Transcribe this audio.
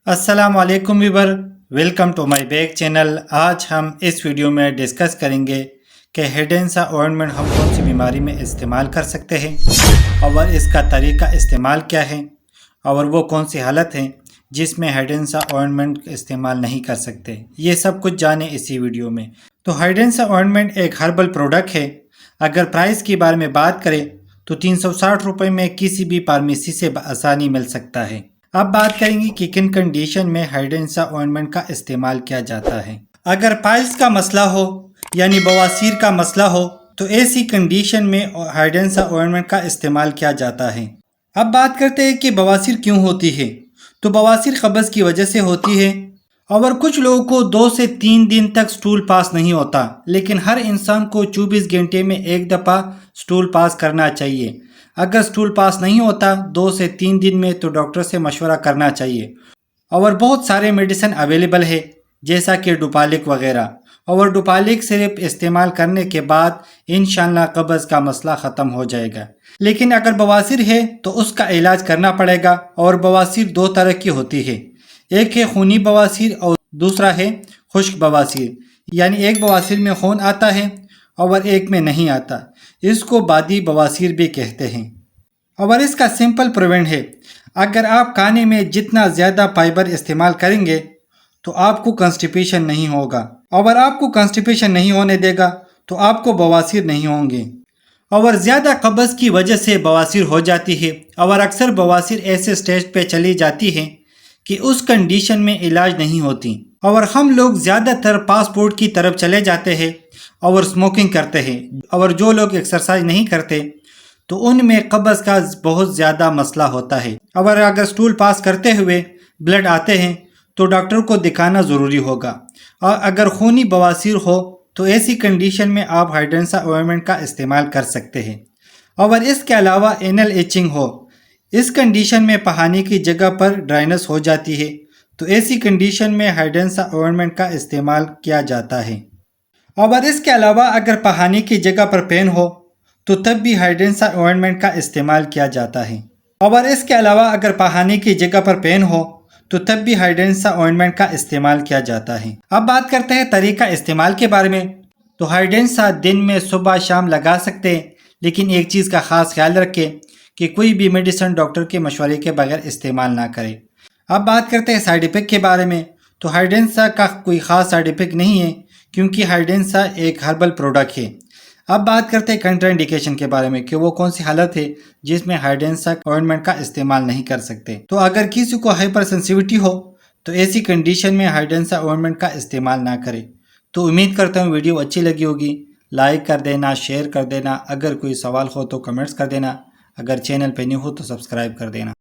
अस्सलाम वालेकुम viewer, welcome to my back channel. आज हम इस वीडियो में डिस्कस करेंगे कि हिडेंसा ऑइंटमेंट हम कौन सी बीमारी में इस्तेमाल कर सकते हैं और इसका तरीका इस्तेमाल क्या है और वो कौन सी हालत है जिसमें हिडेंसा ऑइंटमेंट इस्तेमाल नहीं कर सकते। ये सब कुछ जाने इसी वीडियो में। तो हिडेंसा ऑइंटमेंट एक हर्बल प्रोडक्ट है। अगर प्राइस के बारे में बात करें तो 360 रुपये में किसी भी फार्मेसी से आसानी मिल सकता है। अब बात करेंगे कि किन कंडीशन में हिडेंसा ऑइंटमेंट का इस्तेमाल किया जाता है। अगर पाइल्स का मसला हो यानी बवासीर का मसला हो तो ऐसी कंडीशन में हिडेंसा ऑइंटमेंट का इस्तेमाल किया जाता है। अब बात करते हैं कि बवासीर क्यों होती है। तो बवासीर कब्ज़ की वजह से होती है और कुछ लोगों को 2 से 3 दिन तक स्टूल पास नहीं होता, लेकिन हर इंसान को 24 घंटे में एक दफ़ा स्टूल पास करना चाहिए। अगर स्टूल पास नहीं होता 2 से 3 दिन में तो डॉक्टर से मशवरा करना चाहिए। और बहुत सारे मेडिसिन अवेलेबल है जैसा कि डुपालिक वगैरह, और डुपालिक सिर्फ इस्तेमाल करने के बाद इंशाअल्लाह कब्ज़ का मसला ख़त्म हो जाएगा। लेकिन अगर बवासीर है तो उसका इलाज करना पड़ेगा। और बवासीर 2 तरह की होती है, एक है खूनी बवासीर और दूसरा है खुश्क बवासीर। यानी एक बवासीर में खून आता है और एक में नहीं आता। इसको बादी बवासीर भी कहते हैं। और इसका सिंपल प्रिवेंट है। अगर आप खाने में जितना ज़्यादा फाइबर इस्तेमाल करेंगे तो आपको कंस्टिपेशन नहीं होगा, और आपको कंस्टिपेशन नहीं होने देगा तो आपको बवासीर नहीं होंगे। और ज़्यादा कब्ज़ की वजह से बवासीर हो जाती है, और अक्सर बवासीर ऐसे स्टेज पे चली जाती है कि उस कंडीशन में इलाज नहीं होती। और हम लोग ज़्यादातर फास्ट फूड की तरफ चले जाते हैं और स्मोकिंग करते हैं। और जो लोग एक्सरसाइज नहीं करते तो उनमें कब्ज़ का बहुत ज़्यादा मसला होता है। और अगर स्टूल पास करते हुए ब्लड आते हैं तो डॉक्टर को दिखाना ज़रूरी होगा। और अगर खूनी बवासीर हो तो ऐसी कंडीशन में आप हिडेंसा ऑइंटमेंट का इस्तेमाल कर सकते हैं। और इसके अलावा एनल इचिंग हो, इस कंडीशन में पहानी की जगह पर ड्राइनेस हो जाती है, तो ऐसी कंडीशन में हिडेंसा ऑइंटमेंट का इस्तेमाल किया जाता है। और इसके अलावा अगर पहानी की जगह पर पेन हो तो तब भी हिडेंसा ऑइंटमेंट का इस्तेमाल किया जाता है। और इसके अलावा अगर पहानी की जगह पर पेन हो तो तब भी हिडेंसा ऑइंटमेंट का इस्तेमाल किया जाता है। अब बात करते हैं तरीका इस्तेमाल के बारे में। तो हिडेंसा दिन में सुबह शाम लगा सकते हैं, लेकिन एक चीज़ का ख़ास ख्याल रखें कि कोई भी मेडिसिन डॉक्टर के मशवरे के बगैर इस्तेमाल ना करें। अब बात करते हैं साइड इफ़ेक्ट के बारे में। तो हिडेंसा का कोई ख़ास साइड इफ़ेक्ट नहीं है क्योंकि हिडेंसा एक हर्बल प्रोडक्ट है। अब बात करते हैं कंट्राइंडिकेशन के बारे में कि वो कौन सी हालत है जिसमें हिडेंसा ऑइंटमेंट का इस्तेमाल नहीं कर सकते। तो अगर किसी को हाइपर सेंसिटिविटी हो तो ऐसी कंडीशन में हिडेंसा ऑइंटमेंट का इस्तेमाल ना करें। तो उम्मीद करता हूँ वीडियो अच्छी लगी होगी। लाइक कर देना, शेयर कर देना, अगर कोई सवाल हो तो कमेंट्स कर देना, अगर चैनल पे न्यू हो तो सब्सक्राइब कर देना।